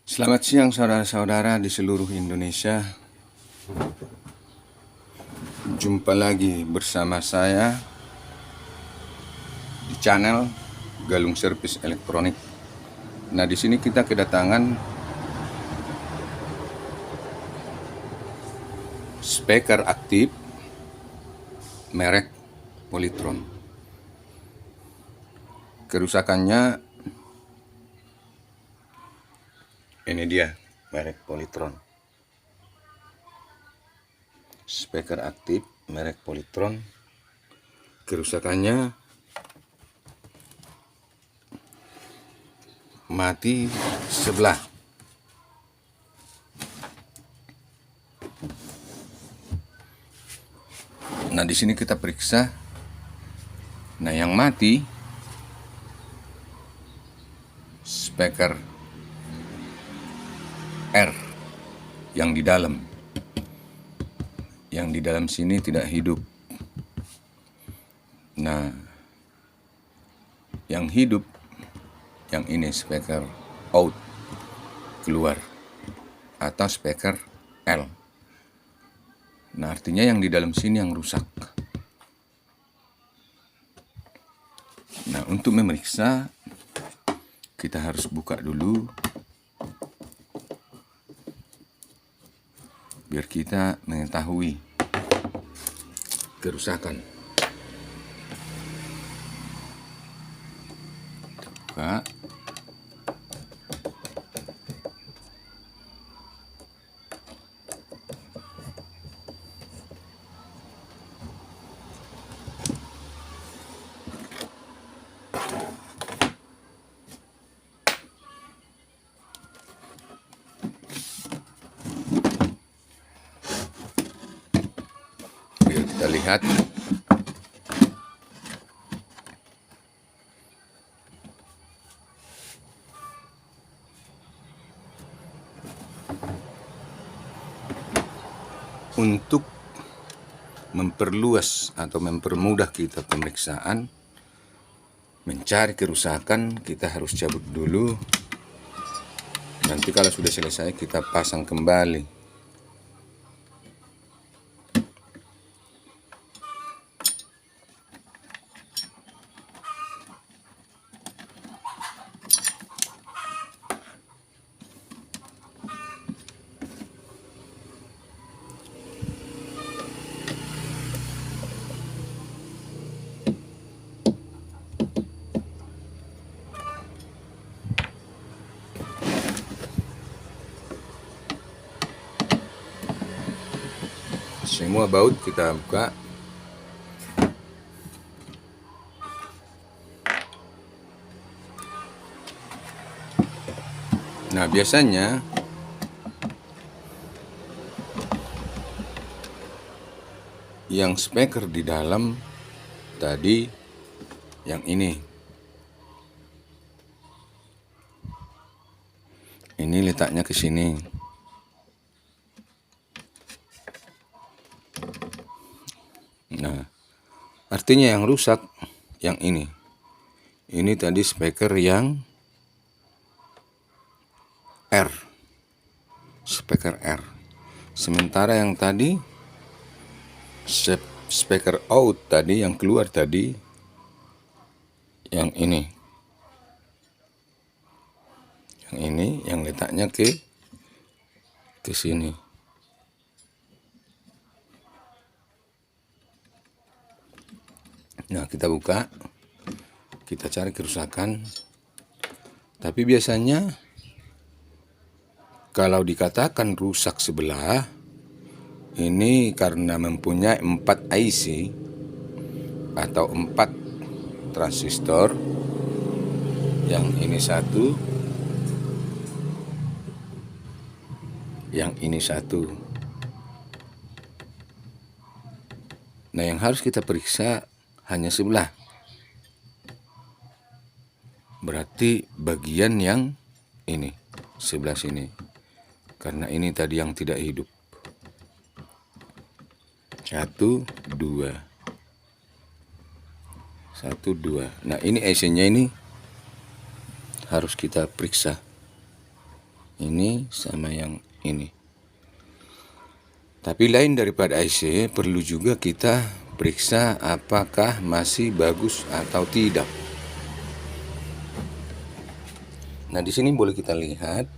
Selamat siang saudara-saudara di seluruh Indonesia. Jumpa lagi bersama saya di channel Galung Servis Elektronik. Nah, di sini kita kedatangan speaker aktif merek Polytron. Kerusakannya ini dia, merek Polytron. Speaker aktif merek Polytron. Kerusakannya mati sebelah. Nah, di sini kita periksa. Nah, yang mati speaker R yang di dalam. Yang di dalam sini tidak hidup. Nah, yang hidup yang ini speaker out keluar atau speaker L. Nah, artinya yang di dalam sini yang rusak. Nah, untuk memeriksa kita harus buka dulu biar kita mengetahui kerusakan. Buka. Biar kita lihat. Untuk memperluas atau mempermudah kita pemeriksaan, mencari kerusakan, kita harus cabut dulu. Nanti kalau sudah selesai kita pasang kembali. Semua baut kita buka. Nah, biasanya yang speaker di dalam tadi yang ini letaknya ke sini. Nah, artinya yang rusak yang ini. Ini tadi speaker yang R. Speaker R. Sementara yang tadi speaker out tadi yang keluar tadi yang ini. Yang ini yang letaknya ke sini. Nah, kita buka. Kita cari kerusakan. Tapi biasanya kalau dikatakan rusak sebelah, ini karena mempunyai 4 IC atau 4 transistor. Yang ini satu, yang ini satu. Nah, yang harus kita periksa hanya sebelah. Berarti bagian yang ini, sebelah sini. Karena ini tadi yang tidak hidup. 1, 2. 1, 2. Nah, ini IC-nya ini harus kita periksa. ini sama yang ini. Tapi lain daripada IC, perlu juga kita periksa apakah masih bagus atau tidak. Nah, di sini boleh kita lihat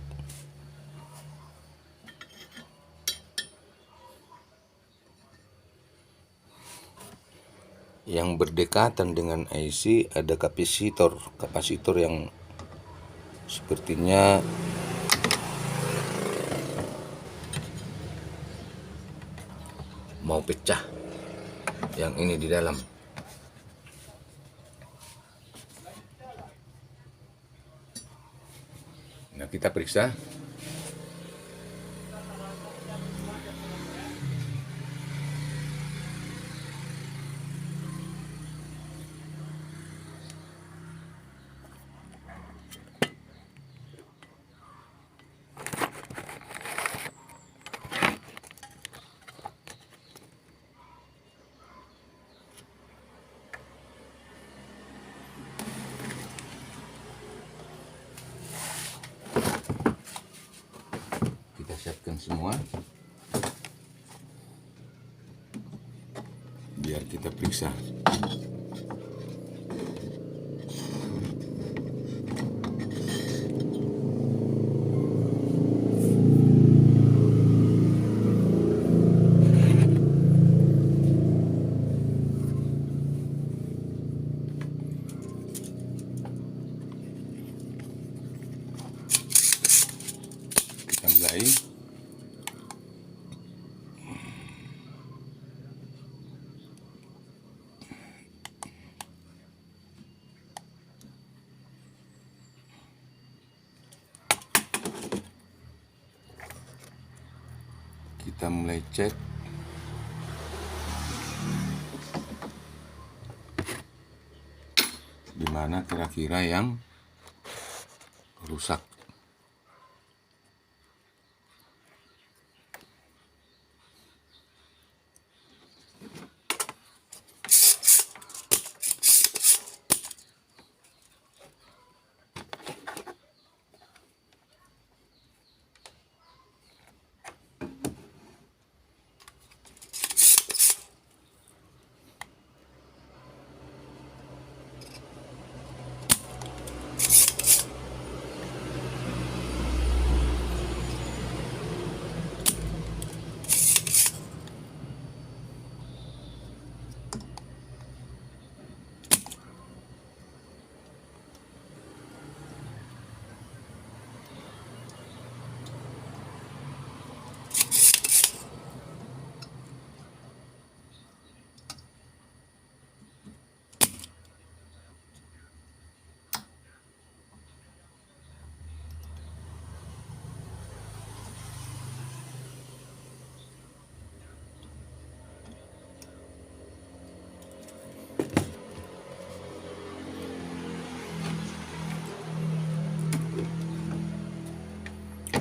yang berdekatan dengan IC ada kapasitor yang sepertinya mau pecah, yang ini di dalam. Nah, kita periksa. Kita siapkan semua biar kita periksa. Kita mulai. Kita mulai cek di mana kira-kira yang rusak.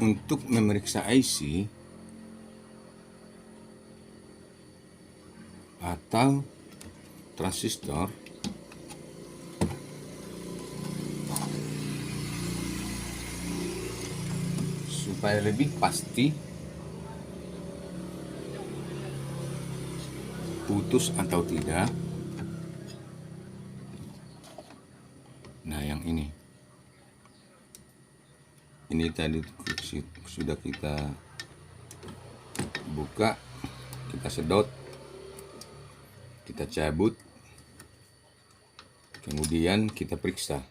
Untuk memeriksa IC atau transistor, supaya lebih pasti putus atau tidak. Nah, yang ini tadi sudah kita buka, kita sedot, kita cabut, kemudian kita periksa.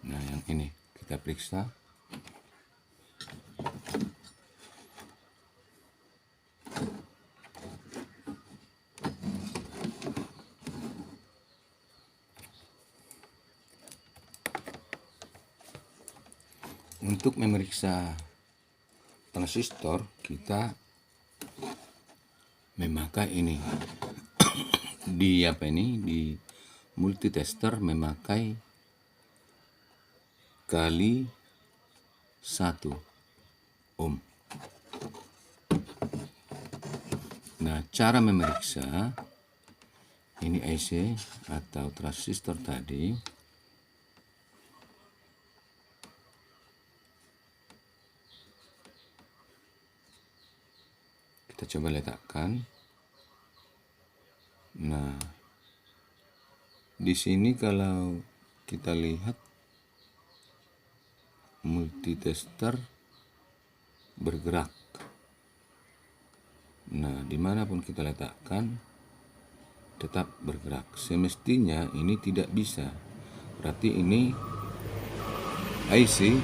Nah, yang ini kita periksa. Untuk memeriksa transistor, kita memakai ini di multitester, memakai kali 1 Nah, cara memeriksa ini IC atau transistor tadi. Kita coba letakkan. Nah, di sini kalau kita lihat multitester bergerak. Nah, dimanapun kita letakkan tetap bergerak. Semestinya ini tidak bisa. Berarti ini IC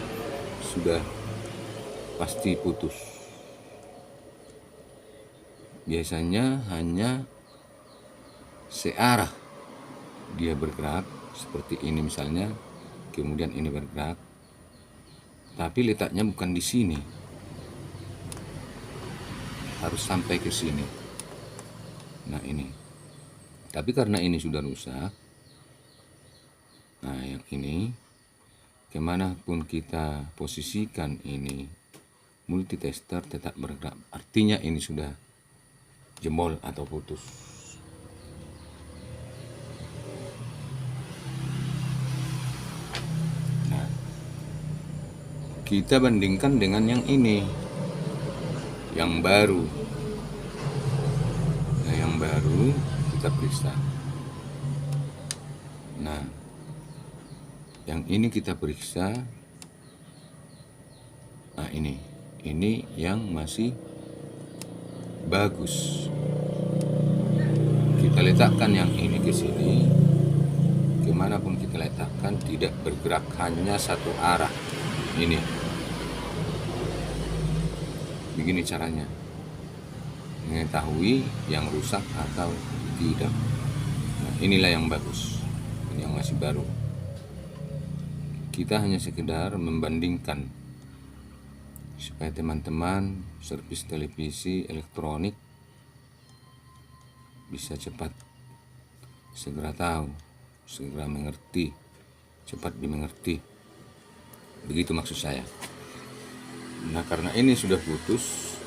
sudah pasti putus. Biasanya hanya searah dia bergerak, seperti ini misalnya, kemudian ini bergerak, tapi letaknya bukan di sini, harus sampai ke sini. Nah ini, tapi karena ini sudah rusak, nah yang ini kemanapun kita posisikan ini multitester tetap bergerak, artinya ini sudah jebol atau putus. Nah, kita bandingkan dengan yang ini, yang baru. Nah, yang baru kita periksa. Nah, yang ini kita periksa. Nah, ini yang masih bagus. Kita letakkan yang ini ke sini. Kemanapun kita letakkan tidak bergerak, hanya satu arah. Ini. Begini caranya mengetahui yang rusak atau tidak. Nah, inilah yang bagus, ini yang masih baru. Kita hanya sekedar membandingkan supaya teman-teman servis televisi elektronik bisa cepat, segera tahu, segera mengerti, cepat dimengerti. Begitu maksud saya. Nah, karena ini sudah putus,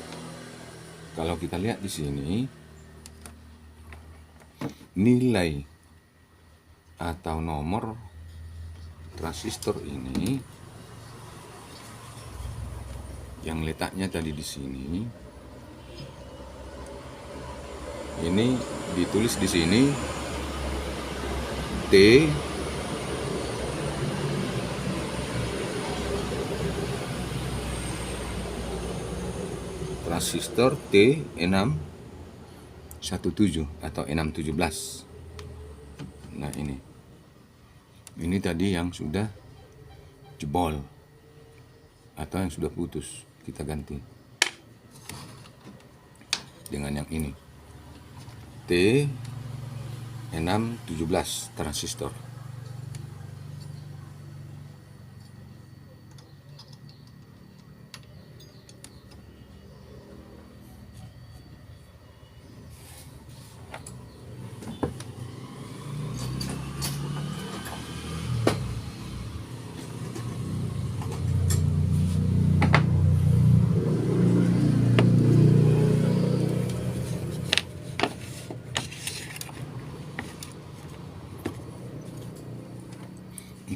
kalau kita lihat di sini nilai atau nomor transistor ini yang letaknya tadi di sini, ini ditulis di sini T transistor T617 atau 617. Nah, ini tadi yang sudah jebol atau yang sudah putus, kita ganti dengan yang ini T617 transistor.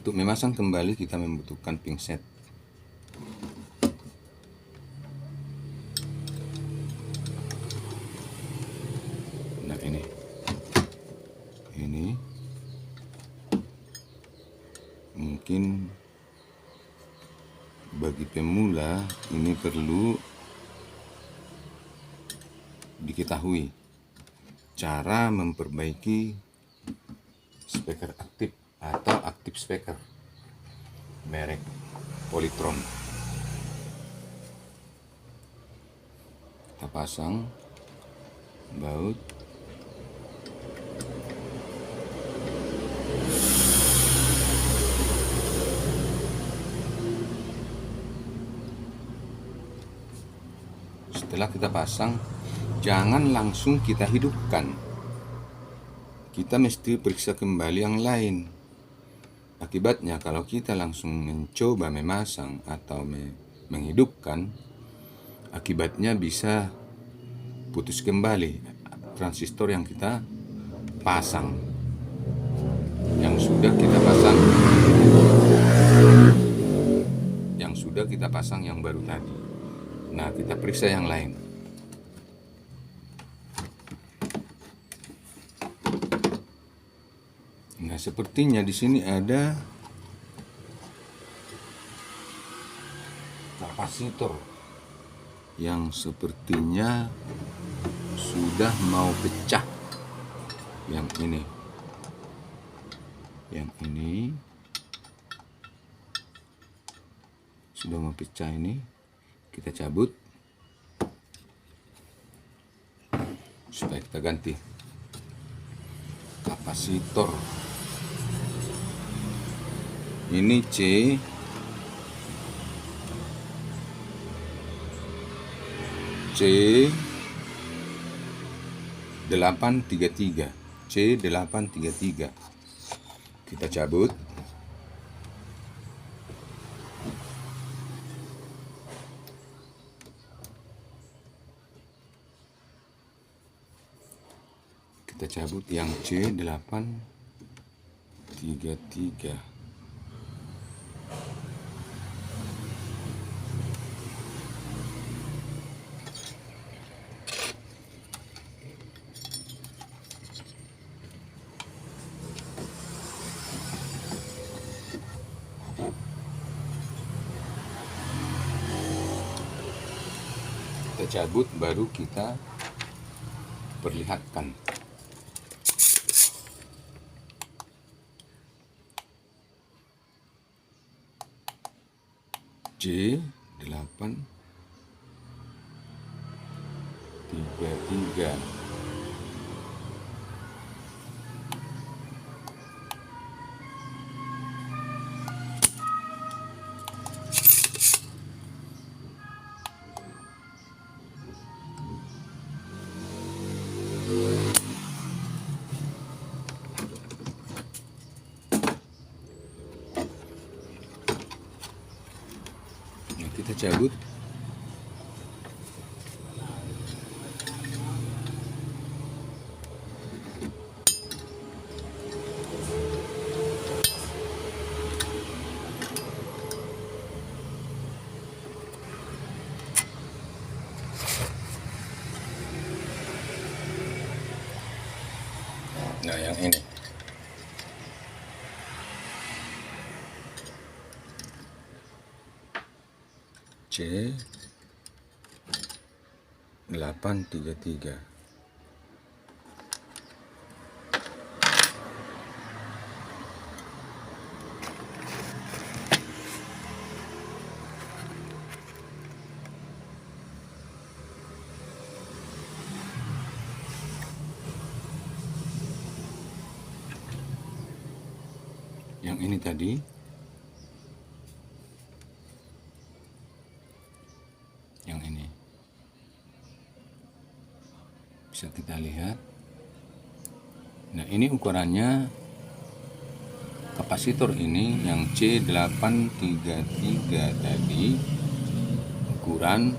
Untuk memasang kembali kita membutuhkan pingset. Nah, ini mungkin bagi pemula ini perlu diketahui cara memperbaiki speaker aktif atau aktif speaker merek Polytron. Kita pasang baut. Setelah kita pasang, jangan langsung kita hidupkan. Kita mesti periksa kembali yang lain. Akibatnya kalau kita langsung mencoba memasang atau menghidupkan, akibatnya bisa putus kembali transistor yang kita pasang, yang sudah kita pasang yang baru tadi. Nah, kita periksa yang lain. Nah, sepertinya di sini ada kapasitor yang sepertinya sudah mau pecah. Yang ini sudah mau pecah. Ini kita cabut supaya kita ganti kapasitor. Ini C833. Kita cabut. Kita cabut yang C833. Kita cabut, baru kita perlihatkan. C833. Kita cabut. Nah, yang ini. C833. Yang ini tadi. Yang ini bisa kita lihat. Nah, ini ukurannya kapasitor ini yang C833 tadi, ukuran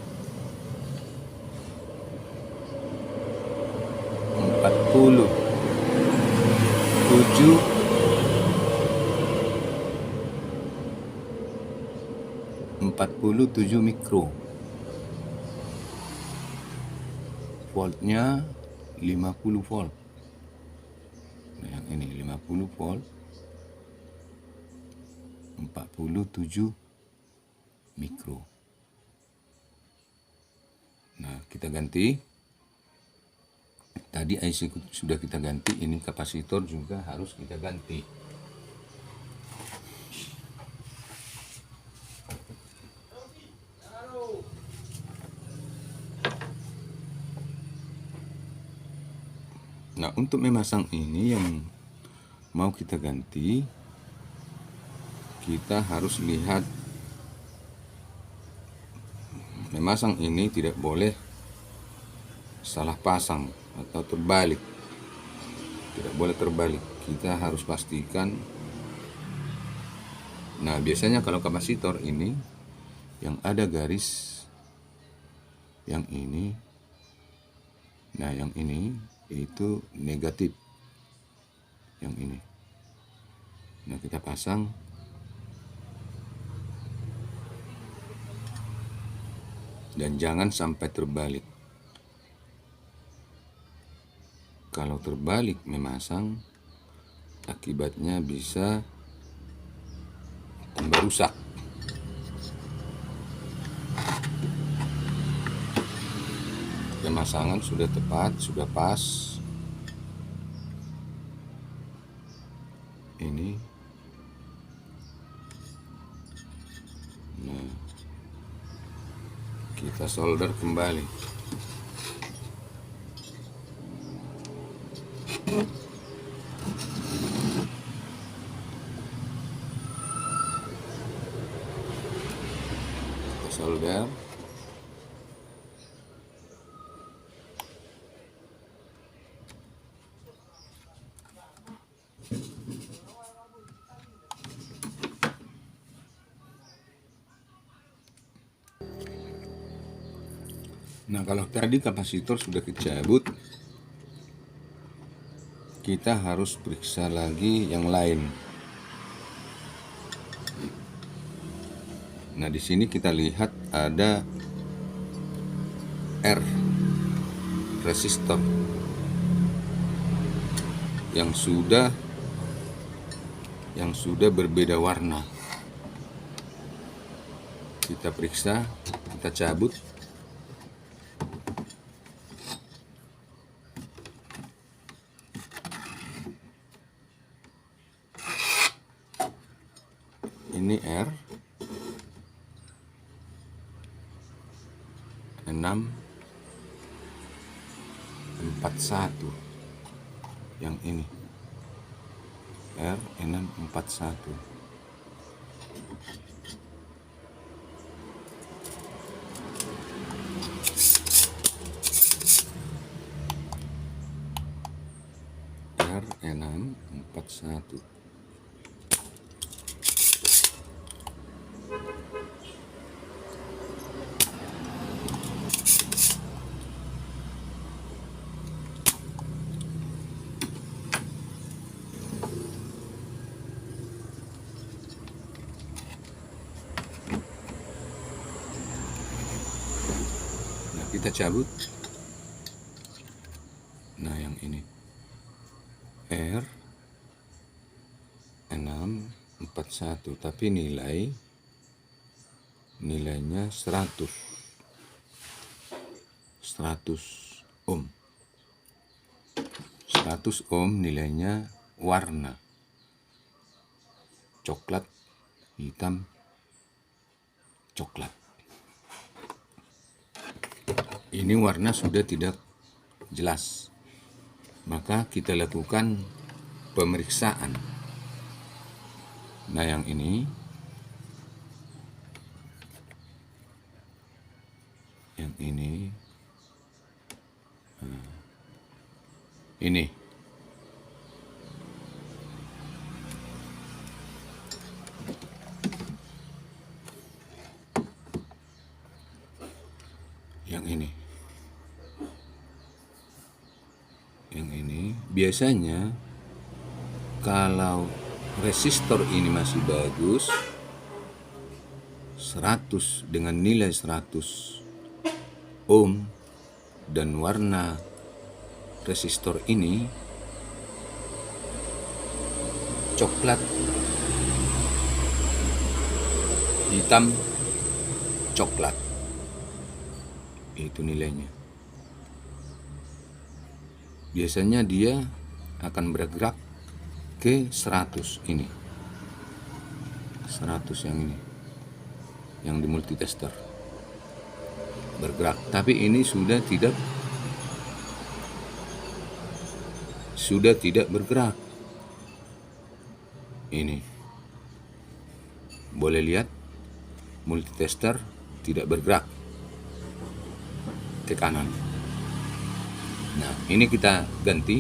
47 mikro. Voltnya 50 volt. Nah, yang ini 50 volt, 47 mikro. Nah, kita ganti. Tadi IC sudah kita ganti, ini kapasitor juga harus kita ganti. Nah, untuk memasang ini yang mau kita ganti, kita harus lihat memasang ini tidak boleh salah pasang atau terbalik. Tidak boleh terbalik. Kita harus pastikan. Nah, biasanya kalau kapasitor ini yang ada garis yang ini, nah yang ini itu negatif, yang ini. Nah, kita pasang. Dan jangan sampai terbalik. Kalau terbalik memasang, akibatnya bisa tambah rusak. Pemasangan sudah tepat, sudah pas. Ini. Nah, kita solder kembali. Kita solder. Nah, kalau tadi kapasitor sudah kecabut, kita harus periksa lagi yang lain. Nah, di sini kita lihat ada R resistor yang sudah berbeda warna. Kita periksa, kita cabut. Ini R 641, yang ini R641. R641. Nah, kita cabut. Nah, yang ini R641, tapi nilainya 100 ohm. 100 ohm nilainya, warna coklat, hitam, coklat. Ini warna sudah tidak jelas, maka kita lakukan pemeriksaan. Nah, yang ini, ini yang ini biasanya kalau resistor ini masih bagus, 100 dengan nilai 100 ohm, dan warna resistor ini coklat, hitam, coklat, itu nilainya. Biasanya dia akan bergerak ke 100 ini. 100 yang ini, yang di multitester bergerak. Tapi ini sudah tidak bergerak. Ini boleh lihat, multitester tidak bergerak ke kanan. Nah, ini kita ganti.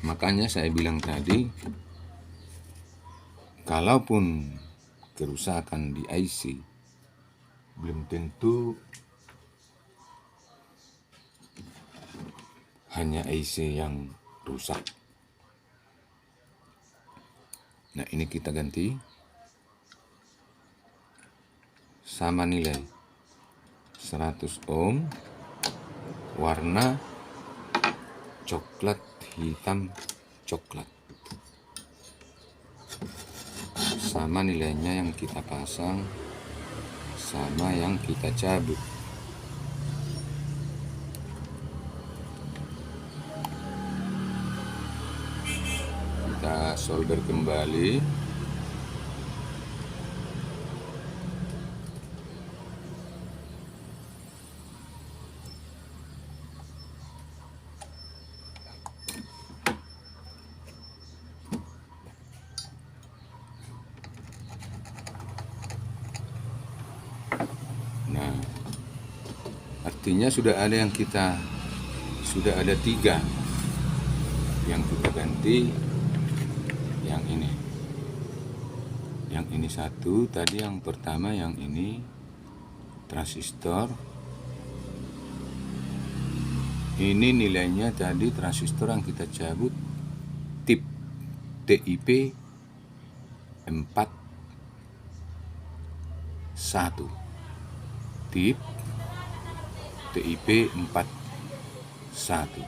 Makanya saya bilang tadi, kalaupun kerusakan di IC, belum tentu hanya IC yang rusak. Nah, ini kita ganti sama nilai 100 ohm, warna coklat hitam coklat, sama nilainya yang kita pasang sama yang kita cabut. Kita solder kembali. Nah, artinya sudah ada 3 yang kita ganti. Yang ini 1, tadi yang pertama yang ini transistor. Ini nilainya tadi transistor yang kita cabut tip TIP 41, tip TIP 41,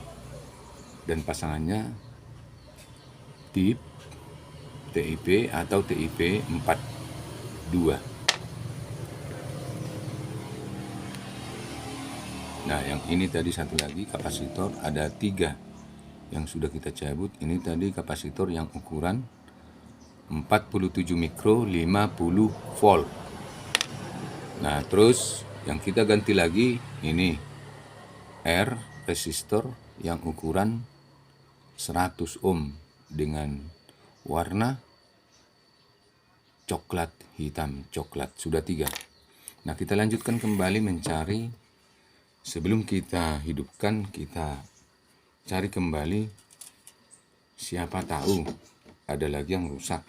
dan pasangannya tip TIP atau TIP 42. Nah, yang ini tadi satu lagi kapasitor, ada 3 yang sudah kita cabut. Ini tadi kapasitor yang ukuran 47 mikro 50 volt. Nah, terus yang kita ganti lagi ini R resistor yang ukuran 100 ohm dengan warna coklat hitam coklat. Sudah 3. Nah, kita lanjutkan kembali mencari. Sebelum kita hidupkan, kita cari kembali, siapa tahu ada lagi yang rusak.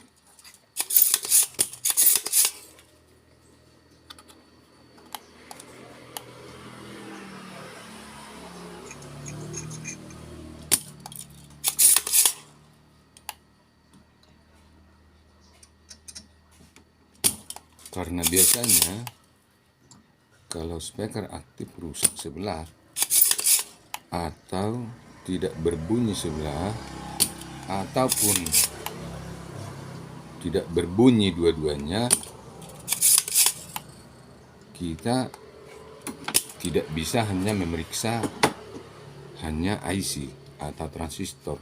Karena biasanya kalau speaker aktif rusak sebelah atau tidak berbunyi sebelah ataupun tidak berbunyi dua-duanya, kita tidak bisa hanya memeriksa hanya IC atau transistor.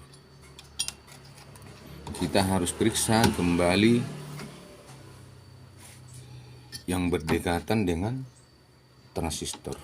Kita harus periksa kembali yang berdekatan dengan transistor.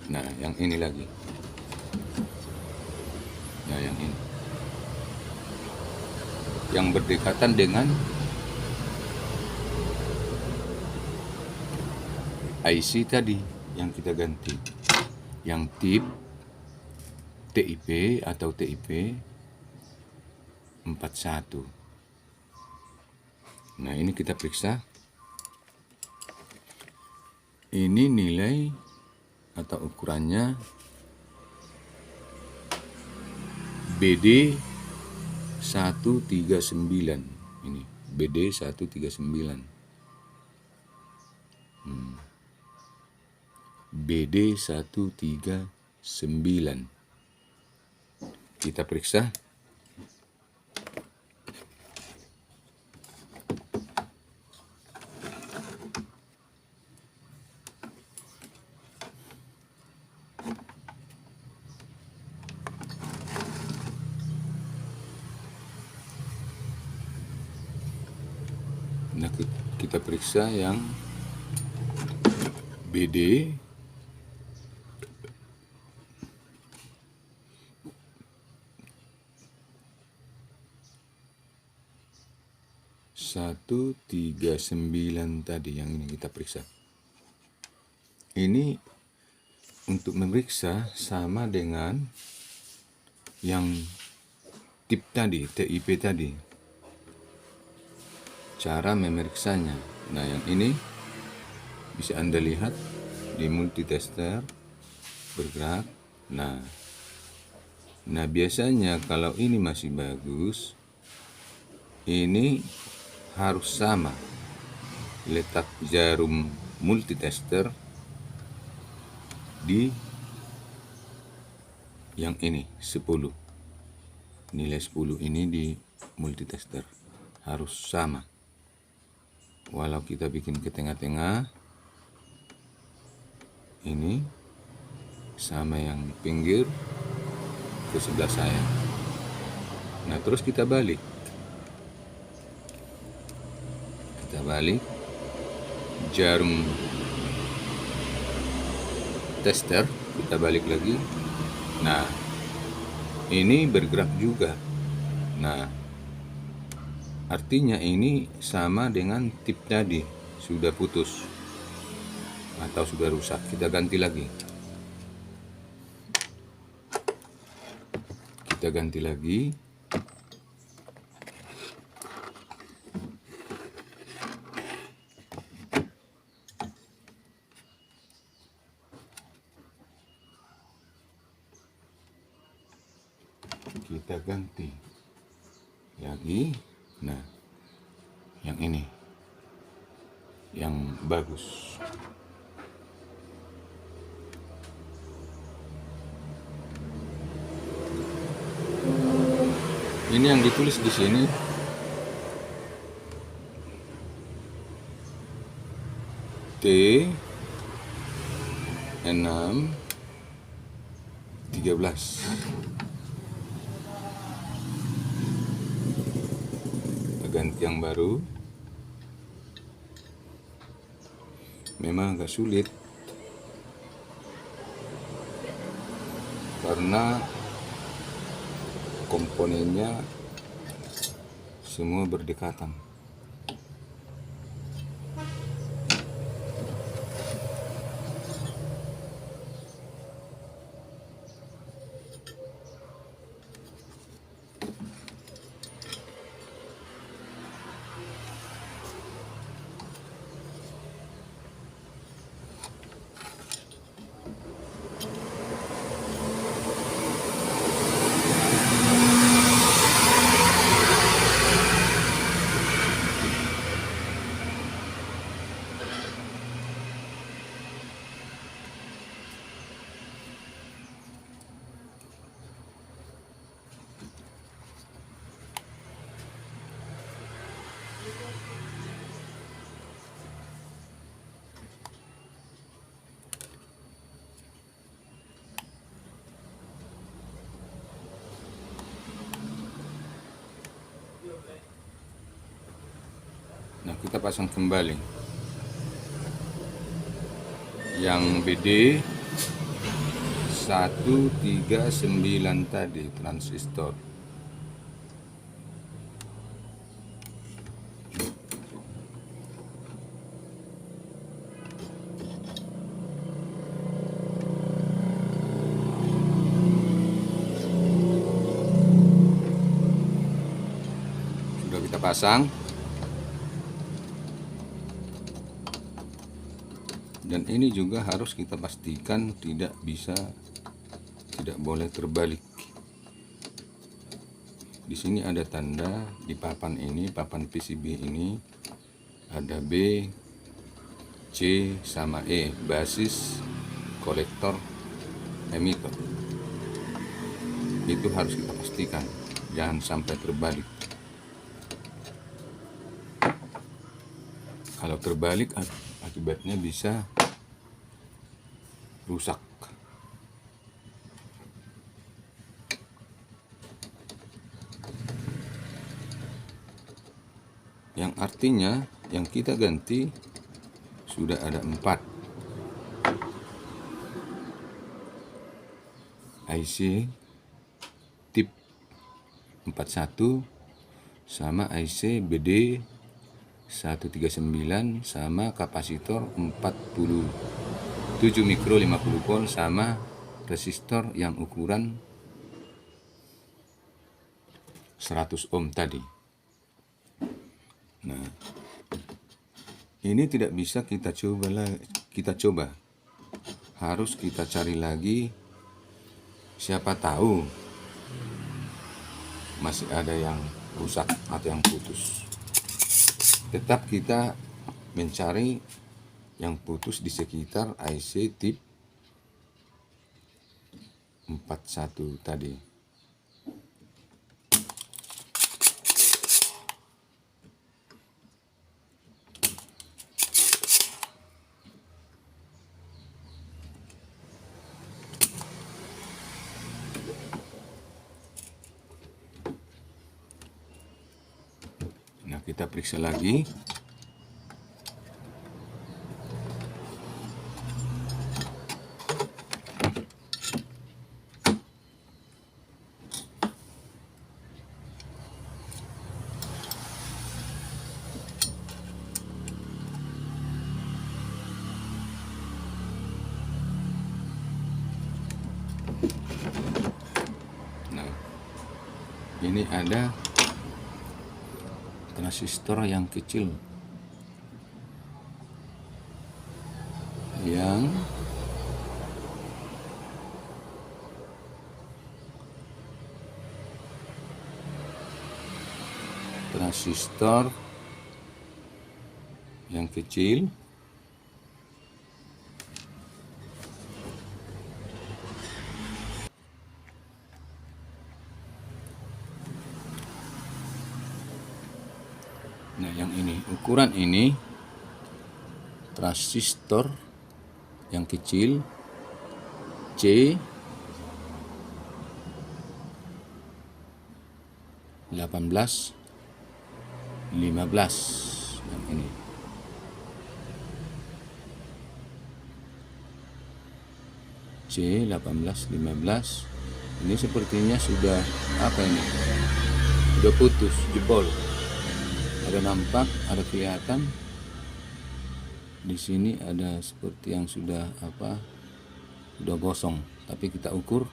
Nah, yang ini lagi. Nah, yang ini. Yang berdekatan dengan IC tadi yang kita ganti. Yang tip TIP atau TIP 41. Nah, ini kita periksa. Ini nilai atau ukurannya BD 139. Ini BD 139. BD 139. Kita periksa. Nah, kita periksa yang BD 139 tadi yang ini kita periksa. Ini untuk memeriksa sama dengan yang tip tadi, TIP tadi. Cara memeriksanya. Nah, yang ini bisa Anda lihat di multitester bergerak. Nah, biasanya kalau ini masih bagus, ini harus sama letak jarum multitester di yang ini 10. Nilai 10 ini di multitester harus sama. Walau kita bikin ke tengah-tengah, ini sama yang pinggir ke sebelah saya. Nah, terus kita balik. Jarum tester, kita balik lagi. Nah, ini bergerak juga. Nah, artinya ini sama dengan tip tadi, sudah putus atau sudah rusak. Kita ganti lagi. Kita ganti lagi. Nah, yang ini yang bagus. Ini yang ditulis di sini T613. Ganti yang baru. Memang agak sulit karena komponennya semua berdekatan. Nah, kita pasang kembali yang BD 139 tadi, transistor. Sudah kita pasang. Dan ini juga harus kita pastikan tidak boleh terbalik. Di sini ada tanda di papan ini, papan PCB ini ada B, C sama E, basis, kolektor, emitter. Itu harus kita pastikan, jangan sampai terbalik. Kalau terbalik akibatnya bisa rusak. Yang artinya yang kita ganti sudah ada 4 IC tip 41 sama IC BD 139 sama kapasitor 47 mikro 50 volt sama resistor yang ukuran 100 ohm tadi. Nah, ini tidak bisa kita coba. Harus kita cari lagi. Siapa tahu masih ada yang rusak atau yang putus. Tetap kita mencari yang putus di sekitar IC tip 41 tadi. Nah, kita periksa lagi. Nah, ini ada transistor yang kecil yang kecil nah, yang ini ukuran ini transistor yang kecil C 18 15 yang ini. C 18 15 ini sepertinya sudah apa ini? Sudah putus, jebol. Ada nampak, ada kelihatan. Di sini ada seperti yang sudah apa? Sudah gosong, tapi kita ukur.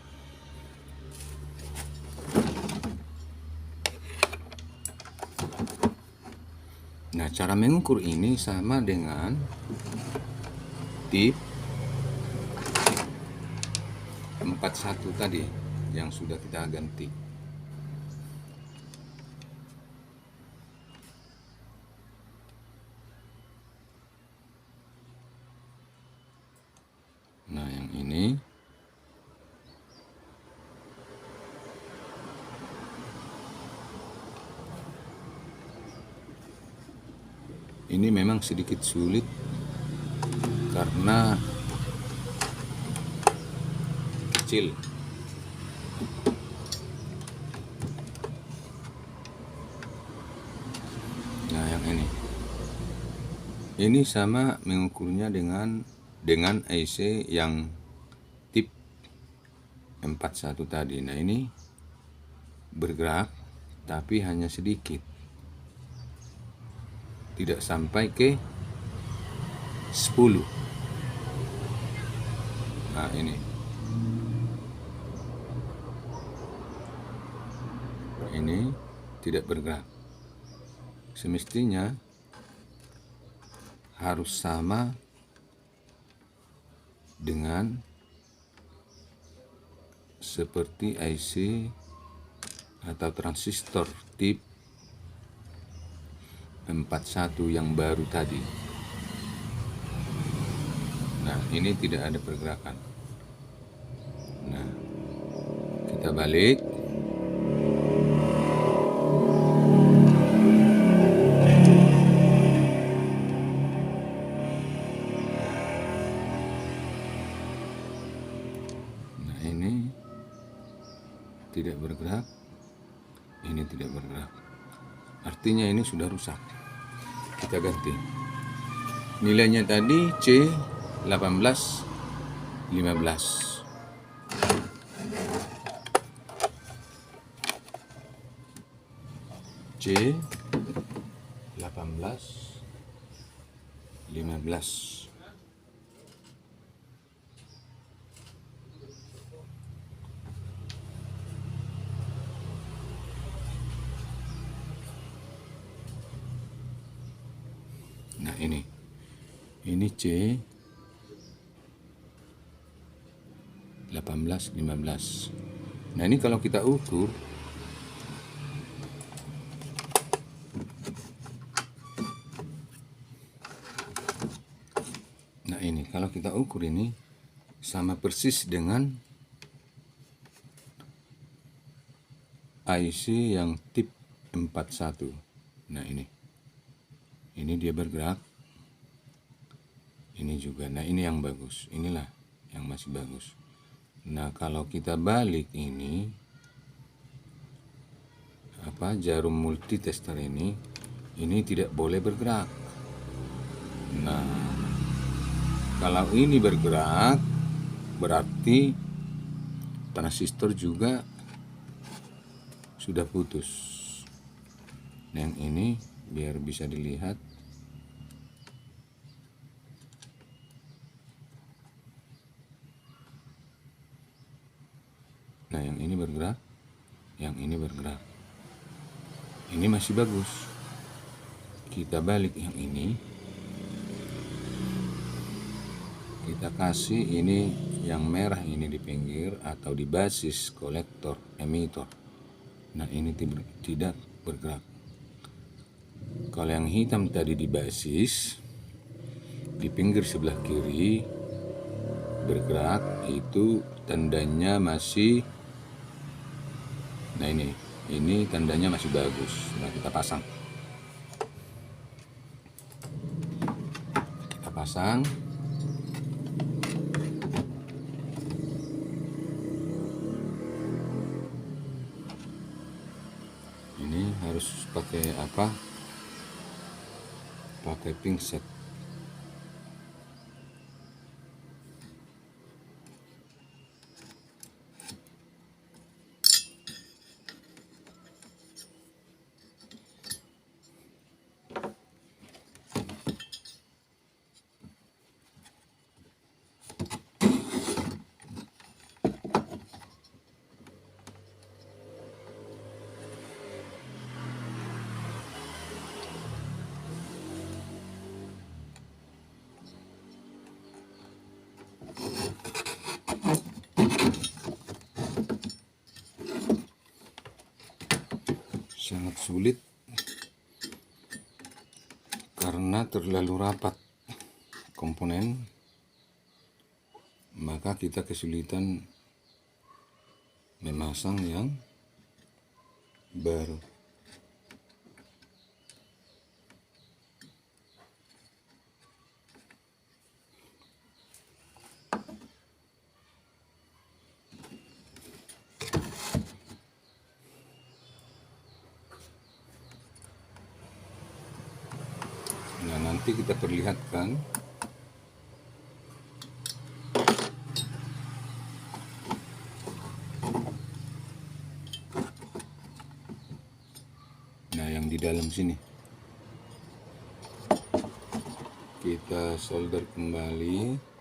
Nah, cara mengukur ini sama dengan tip 41 tadi yang sudah kita ganti. Nah, yang ini memang sedikit sulit karena kecil. Nah, yang ini sama mengukurnya dengan IC yang tip 41 tadi. Nah, ini bergerak tapi hanya sedikit, tidak sampai ke 10. Nah, ini tidak bergerak. Semestinya harus sama dengan seperti IC atau transistor tip 41 yang baru tadi. Nah, ini tidak ada pergerakan. Nah, kita balik. Nah, ini tidak bergerak. Ini tidak bergerak. Artinya ini sudah rusak. Kita ganti. Nilainya tadi C 18 15. C 18 18, 15. Nah ini C 18, 15. Nah ini kalau kita ukur, nah ini kalau kita ukur ini sama persis dengan IC yang tip 41. Nah ini dia bergerak, ini juga. Nah ini yang bagus, inilah yang masih bagus. Nah kalau kita balik ini jarum multitester ini tidak boleh bergerak. Nah kalau ini bergerak berarti transistor juga sudah putus. Nah yang ini biar bisa dilihat. Nah yang ini bergerak, yang ini bergerak. Ini masih bagus. Kita balik yang ini, kita kasih ini yang merah ini di pinggir atau di basis kolektor emitor. Nah ini tidak bergerak. Kalau yang hitam tadi di basis, di pinggir sebelah kiri bergerak, itu tandanya masih. Nah ini tandanya masih bagus. Nah kita pasang. Ini harus pakai apa? Pakai pinset. Sangat sulit karena terlalu rapat komponen, maka kita kesulitan memasang yang baru. Nah nanti kita perlihatkan yang di dalam sini. Kita solder kembali.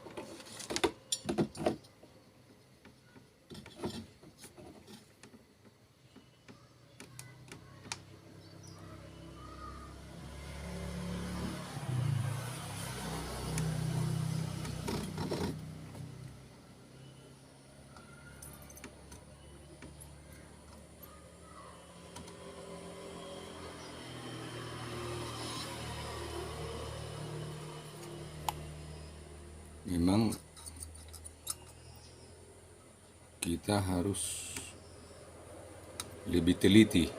Memang kita harus lebih teliti.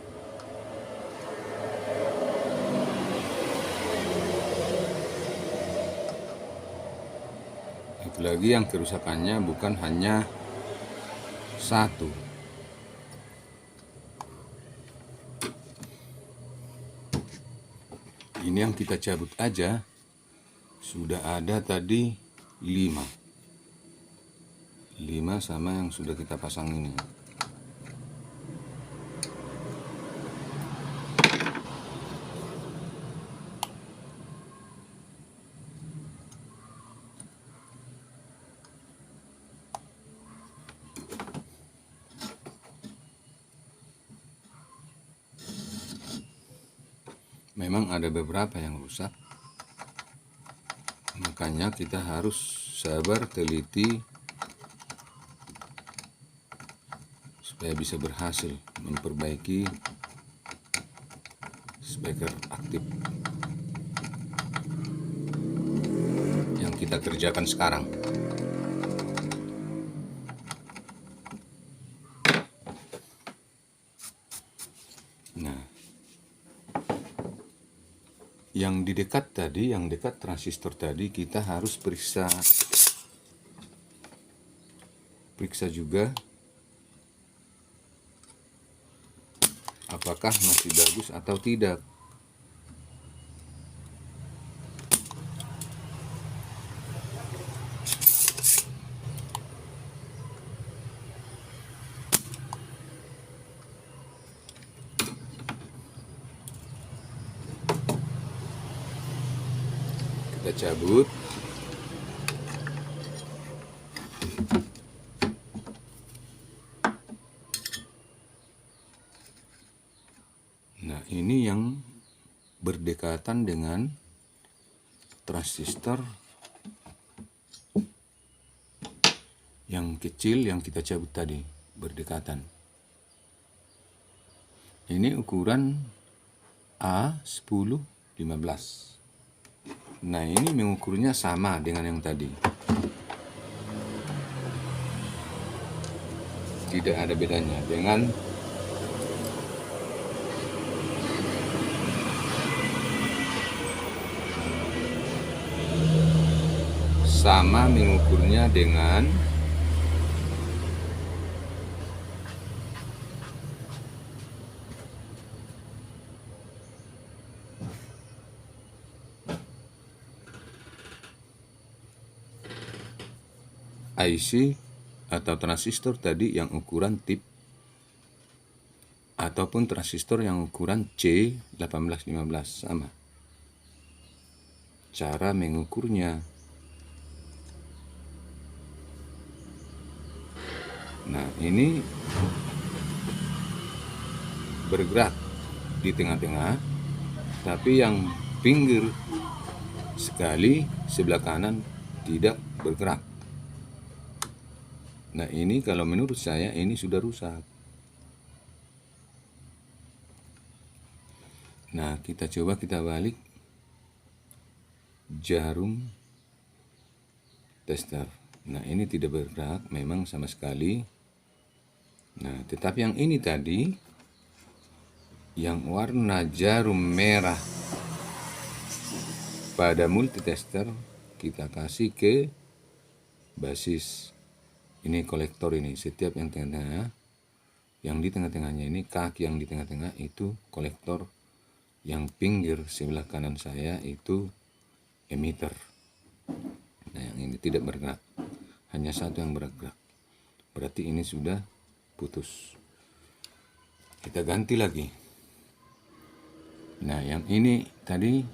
Apalagi yang kerusakannya bukan hanya satu. Ini yang kita cabut aja sudah ada tadi 5 sama yang sudah kita pasang ini. memang ada beberapa yang rusak, makanya kita harus sabar, teliti, supaya bisa berhasil memperbaiki speaker aktif yang kita kerjakan sekarang. Nah, yang di dekat tadi, yang dekat transistor tadi, kita harus periksa juga apakah masih bagus atau tidak. Kita cabut. Nah, ini yang berdekatan dengan transistor yang kecil yang kita cabut tadi, berdekatan. Ini ukuran A1015. Nah, ini mengukurnya sama dengan yang tadi. Tidak ada bedanya dengan sama mengukurnya dengan IC atau transistor tadi yang ukuran tip, ataupun transistor yang ukuran C1815, sama cara mengukurnya. Nah, ini bergerak di tengah-tengah, tapi yang pinggir sekali sebelah kanan tidak bergerak. Nah, ini kalau menurut saya ini sudah rusak. Nah, kita balik jarum tester. Nah, ini tidak bergerak memang sama sekali. Nah, tetapi yang ini tadi, yang warna jarum merah pada multitester, kita kasih ke basis. Ini kolektor ini, setiap yang tengah-tengah, yang di tengah-tengahnya ini, kaki yang di tengah-tengah itu kolektor, yang pinggir sebelah kanan saya itu emitter. Nah, yang ini tidak bergerak, hanya satu yang bergerak, berarti ini sudah putus. Kita ganti lagi. Nah, yang ini tadi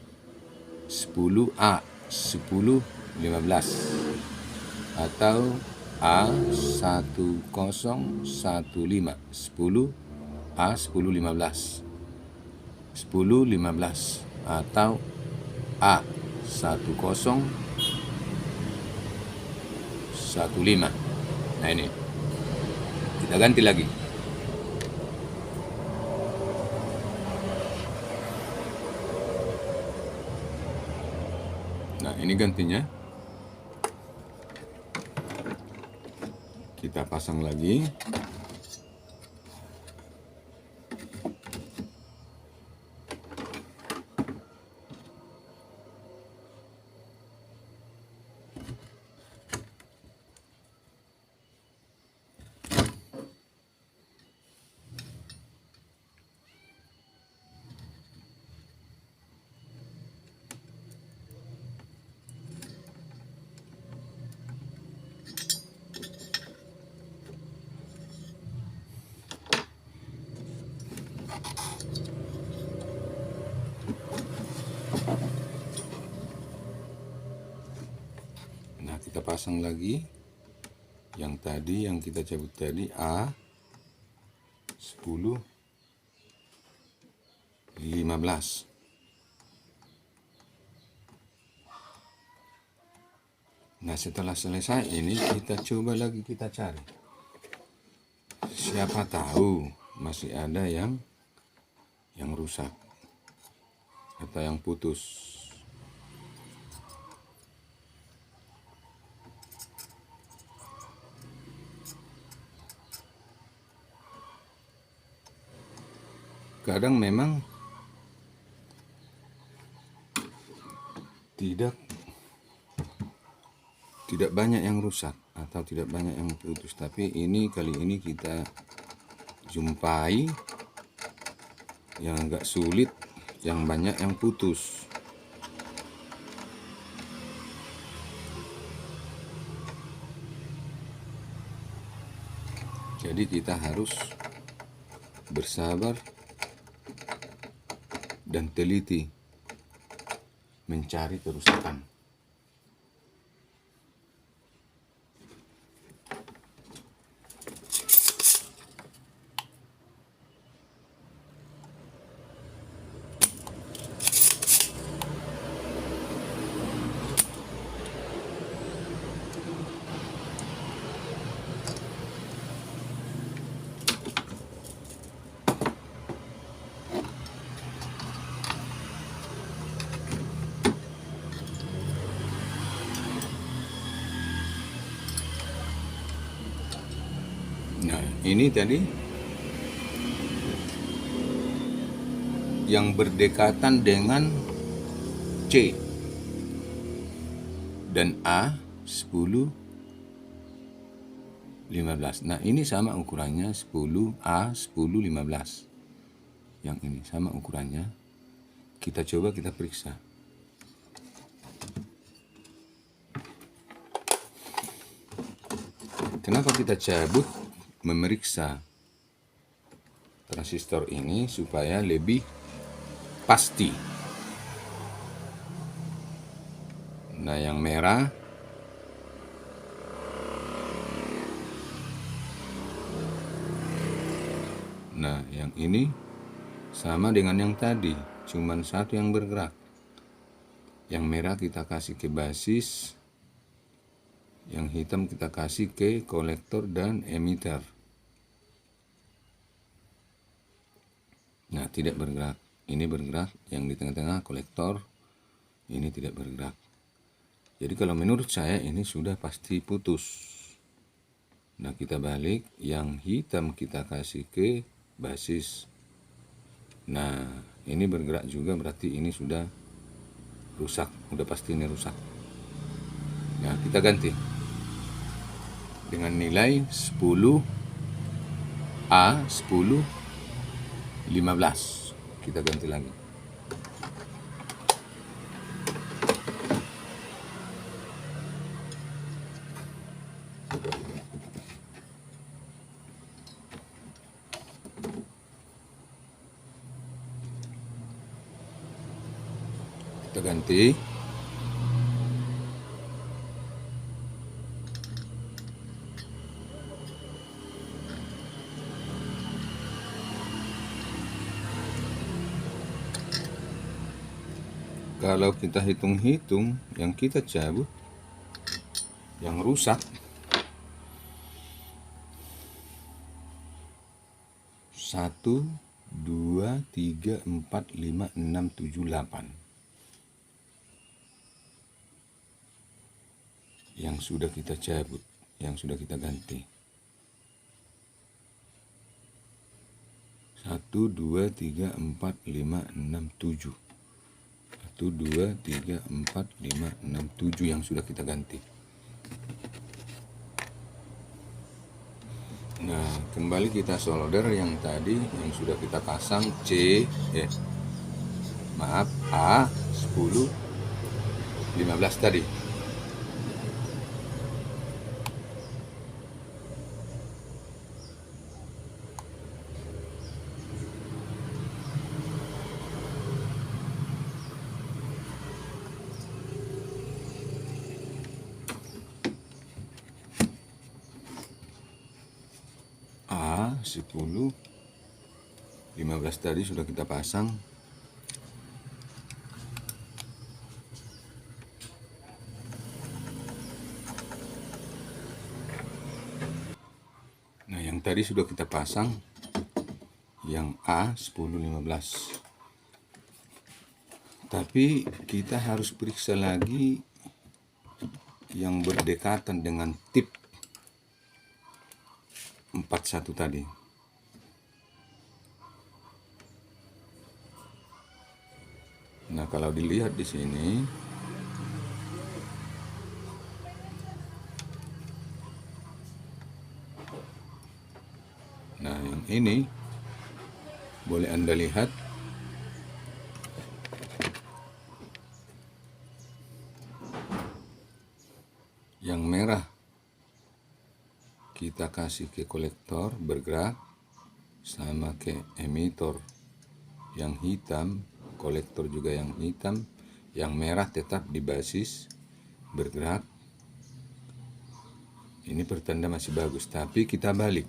10A 1015 atau A1015, 10 A1015 1015 atau A1015. Nah, ini kita ganti lagi. Nah, ini gantinya. Kita pasang lagi. Nah, kita pasang lagi yang tadi, yang kita cabut tadi, A1015. Nah, setelah selesai ini kita coba lagi, kita cari. Siapa tahu masih ada yang rusak atau yang putus. Kadang memang tidak banyak yang rusak atau tidak banyak yang putus, tapi kali ini kita jumpai yang agak sulit, yang banyak yang putus. Jadi kita harus bersabar dan teliti mencari kerusakan. Nah, ini tadi yang berdekatan dengan C dan A 10 15. Nah, ini sama ukurannya 10 A 10 15. Yang ini sama ukurannya. Kita coba, kita periksa. Kenapa kita cabut memeriksa transistor ini? Supaya lebih pasti. Nah, yang merah nah, yang ini sama dengan yang tadi, cuman satu yang bergerak. Yang merah kita kasih ke basis, yang hitam kita kasih ke kolektor dan emitter. Nah, tidak bergerak. Ini bergerak, yang di tengah-tengah kolektor, ini tidak bergerak. Jadi kalau menurut saya ini sudah pasti putus. Nah, kita balik, yang hitam kita kasih ke basis. Nah, ini bergerak juga, berarti ini sudah rusak, udah pasti ini rusak. Nah, kita ganti dengan nilai 10 A 10 15. Kita ganti lagi. Kita ganti. Kalau kita hitung-hitung, yang kita cabut, yang rusak, 1, 2, 3, 4, 5, 6, 7, 8. Yang sudah kita cabut, yang sudah kita ganti. 1, 2, 3, 4, 5, 6, 7. 1, 2, 3, 4, 5, 6, 7 yang sudah kita ganti. Nah, kembali kita solder yang tadi yang sudah kita pasang A 10 15 tadi. A 10 15 tadi sudah kita pasang. tadi sudah kita pasang yang A1015. Tapi kita harus periksa lagi yang berdekatan dengan tip 41 tadi. Nah, kalau dilihat di sini, nah yang ini boleh Anda lihat yang merah kita kasih ke kolektor bergerak sama ke emitor yang hitam, kolektor juga yang hitam, yang merah tetap di basis bergerak. Ini pertanda masih bagus, tapi kita balik.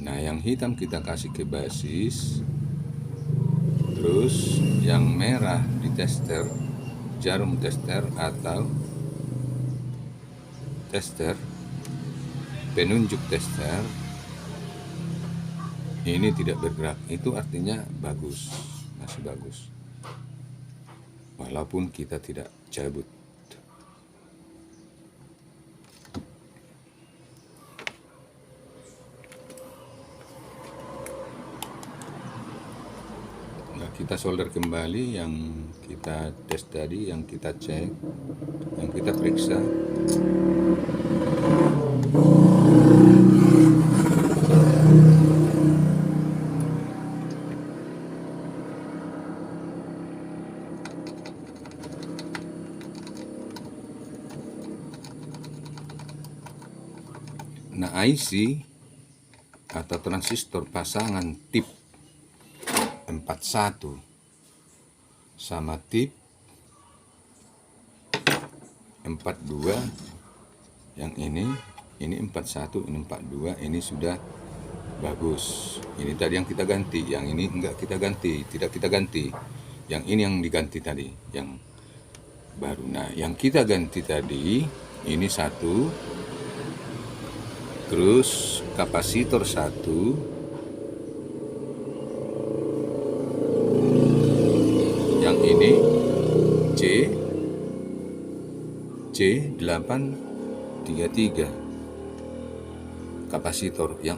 Nah, yang hitam kita kasih ke basis, terus yang merah di tester, jarum tester atau tester, penunjuk tester, ini tidak bergerak. Itu artinya bagus, masih bagus. Walaupun kita tidak cabut. Nah, kita solder kembali yang kita tes tadi, yang kita cek, yang kita periksa. Nah, IC atau transistor pasangan tip 41 sama tip 42 yang ini 41, ini 42, ini sudah bagus. Ini tadi yang kita ganti, yang ini enggak kita ganti, tidak kita ganti. Yang ini yang diganti tadi, yang baru. Nah, yang kita ganti tadi ini satu, terus kapasitor satu, yang ini C833 kapasitor yang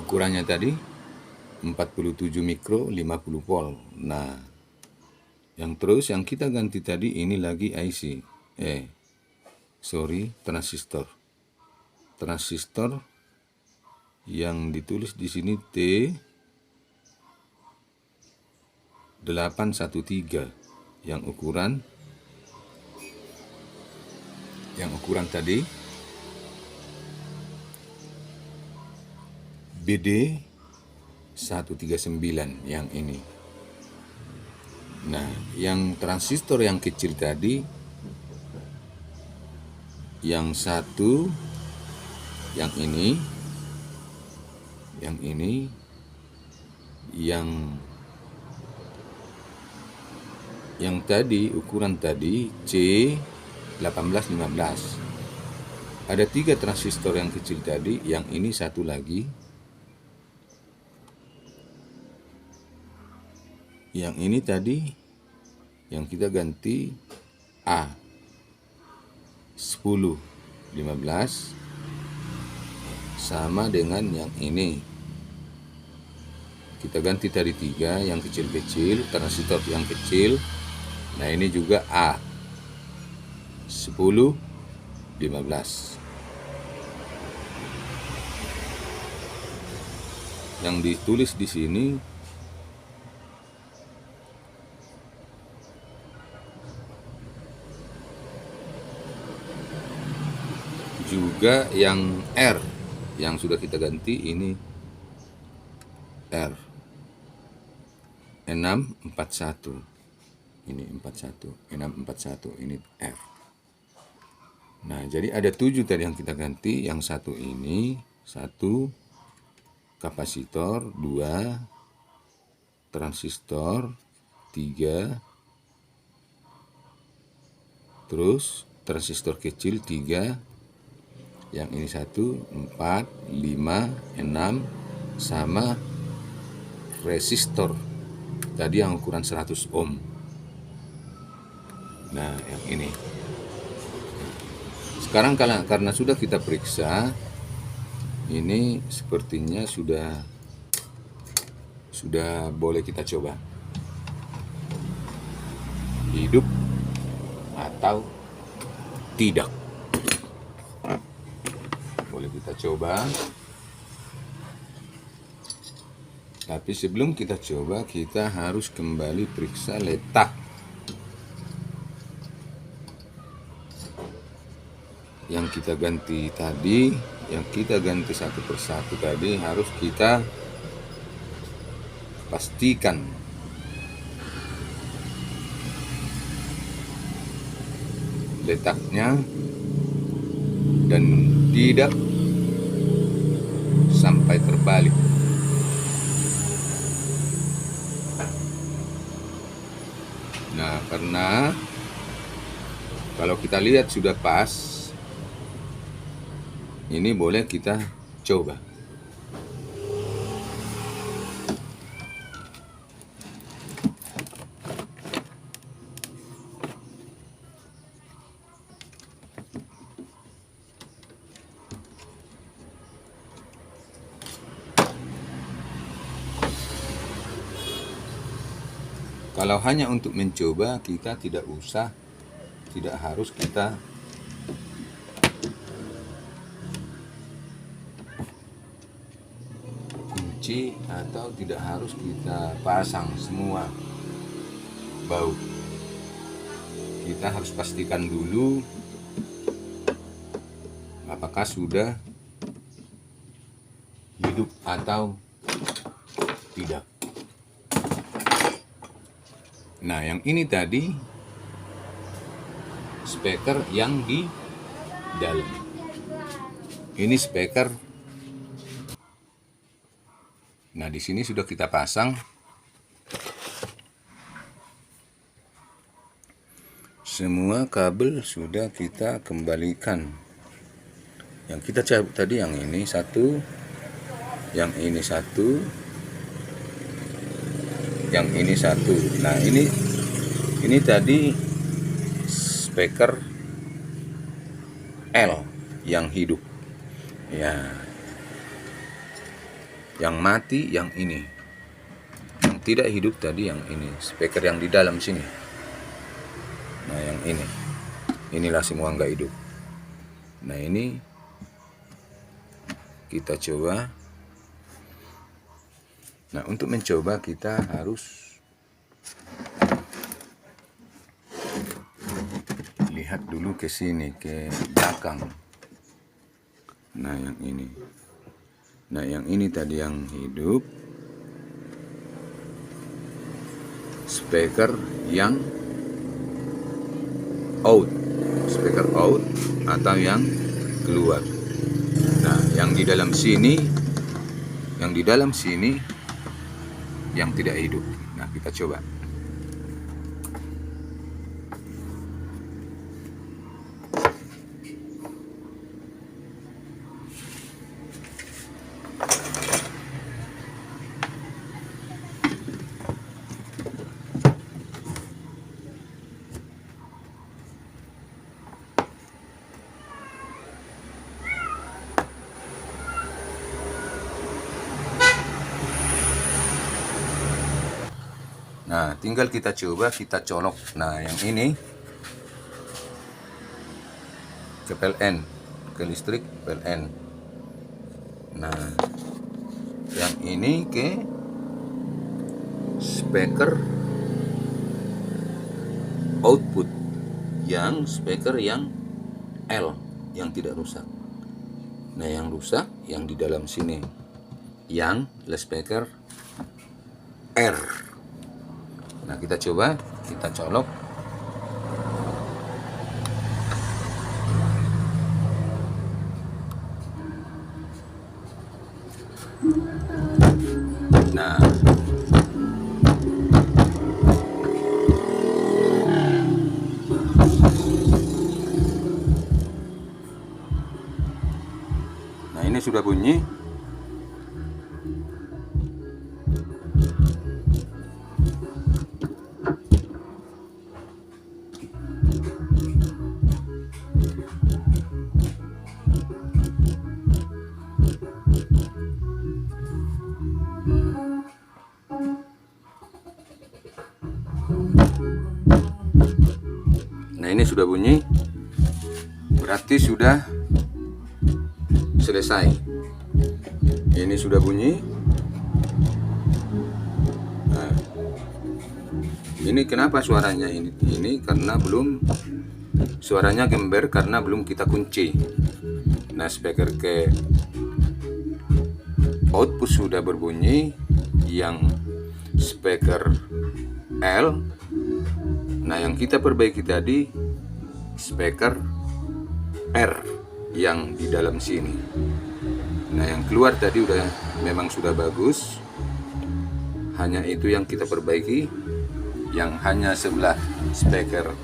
ukurannya tadi 47 mikro 50 volt. Nah, yang kita ganti tadi ini lagi IC. Transistor yang ditulis di sini T813 yang ukuran tadi BD 139 yang ini. Nah, yang transistor yang kecil tadi, yang satu, yang ini, yang tadi ukuran tadi C1815. Ada 3 transistor yang kecil tadi, yang ini satu lagi, yang ini tadi yang kita ganti A1015 sama dengan yang ini. Kita ganti tadi 3 yang kecil-kecil, transistor yang kecil. Nah, ini juga A1015. Yang ditulis di sini juga yang R yang sudah kita ganti, ini R 641, ini 641, ini R. Nah, jadi ada 7 tadi yang kita ganti. Yang satu ini, 1 kapasitor, 2 transistor, 3 terus transistor kecil 3, yang ini 1, 4, 5, 6, sama resistor tadi yang ukuran 100 ohm. Nah, yang ini. Sekarang karena sudah kita periksa, ini sepertinya sudah boleh kita coba hidup atau tidak. Boleh kita coba. Tapi sebelum kita coba, kita harus kembali periksa letak yang kita ganti tadi. Yang kita ganti satu persatu tadi harus kita pastikan letaknya dan tidak sampai terbalik. Nah, karena kalau kita lihat sudah pas, ini boleh kita coba. Kalau hanya untuk mencoba, kita tidak harus kita kunci atau tidak harus kita pasang semua baut. Kita harus pastikan dulu apakah sudah hidup atau tidak. Nah, yang ini tadi speaker yang di dalam. Ini speaker. Nah, di sini sudah kita pasang. Semua kabel sudah kita kembalikan. Yang kita cabut tadi yang ini satu, yang ini satu, yang ini satu. Nah, ini tadi speaker L yang hidup. Ya. Yang mati yang ini. Yang tidak hidup tadi yang ini, speaker yang di dalam sini. Nah, yang ini. Inilah semua nggak hidup. Nah, ini kita coba. Nah, untuk mencoba kita harus lihat dulu ke sini, ke belakang. Nah, yang ini. Nah, yang ini tadi yang hidup. Speaker yang out. Speaker out atau yang keluar. Nah, yang di dalam sini, yang tidak hidup. Nah, kita coba. Nah, tinggal kita coba, kita colok. Nah, yang ini ke PLN, ke listrik PLN. Nah, yang ini ke speaker output, yang speaker yang L, yang tidak rusak. Nah, yang rusak yang di dalam sini, yang speaker R. Nah, kita coba, kita colok. Nah, sudah bunyi. Nah, ini sudah bunyi, berarti sudah selesai. Ini sudah bunyi. Nah, ini kenapa suaranya ini karena belum, suaranya gember karena belum kita kunci. Nah, speaker ke output sudah berbunyi, yang speaker L. Nah, yang kita perbaiki tadi speaker R yang di dalam sini. Nah, yang keluar tadi memang sudah bagus. Hanya itu yang kita perbaiki, yang hanya sebelah speaker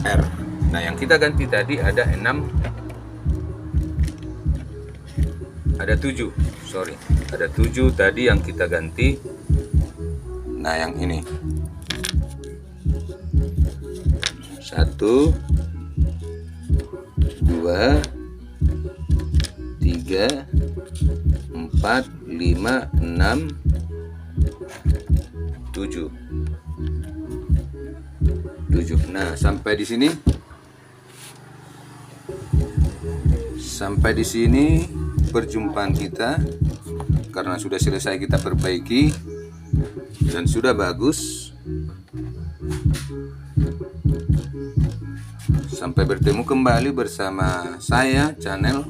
R. Nah, yang kita ganti tadi ada 6, ada 7, ada 7 tadi yang kita ganti. Nah, yang ini 1, 2, 3, 4, 5, 6, 7. Nah, sampai di sini perjumpaan kita, karena sudah selesai kita perbaiki dan sudah bagus. Sampai bertemu kembali bersama saya, channel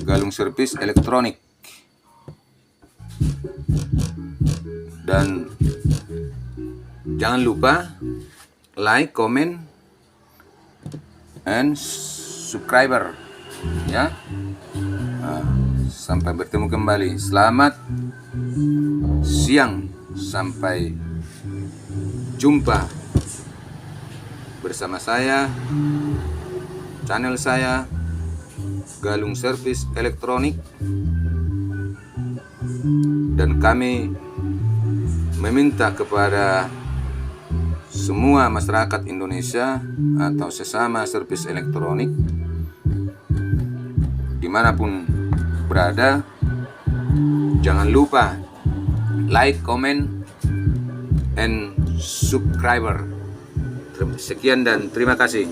Galung Servis Elektronik. Dan jangan lupa like, comment, and subscriber ya. Nah, sampai bertemu kembali. Selamat siang, sampai jumpa bersama saya, channel saya Galung Servis Elektronik. Dan kami meminta kepada semua masyarakat Indonesia atau sesama servis elektronik dimanapun berada, jangan lupa like, comment, and subscriber. Sekian dan terima kasih.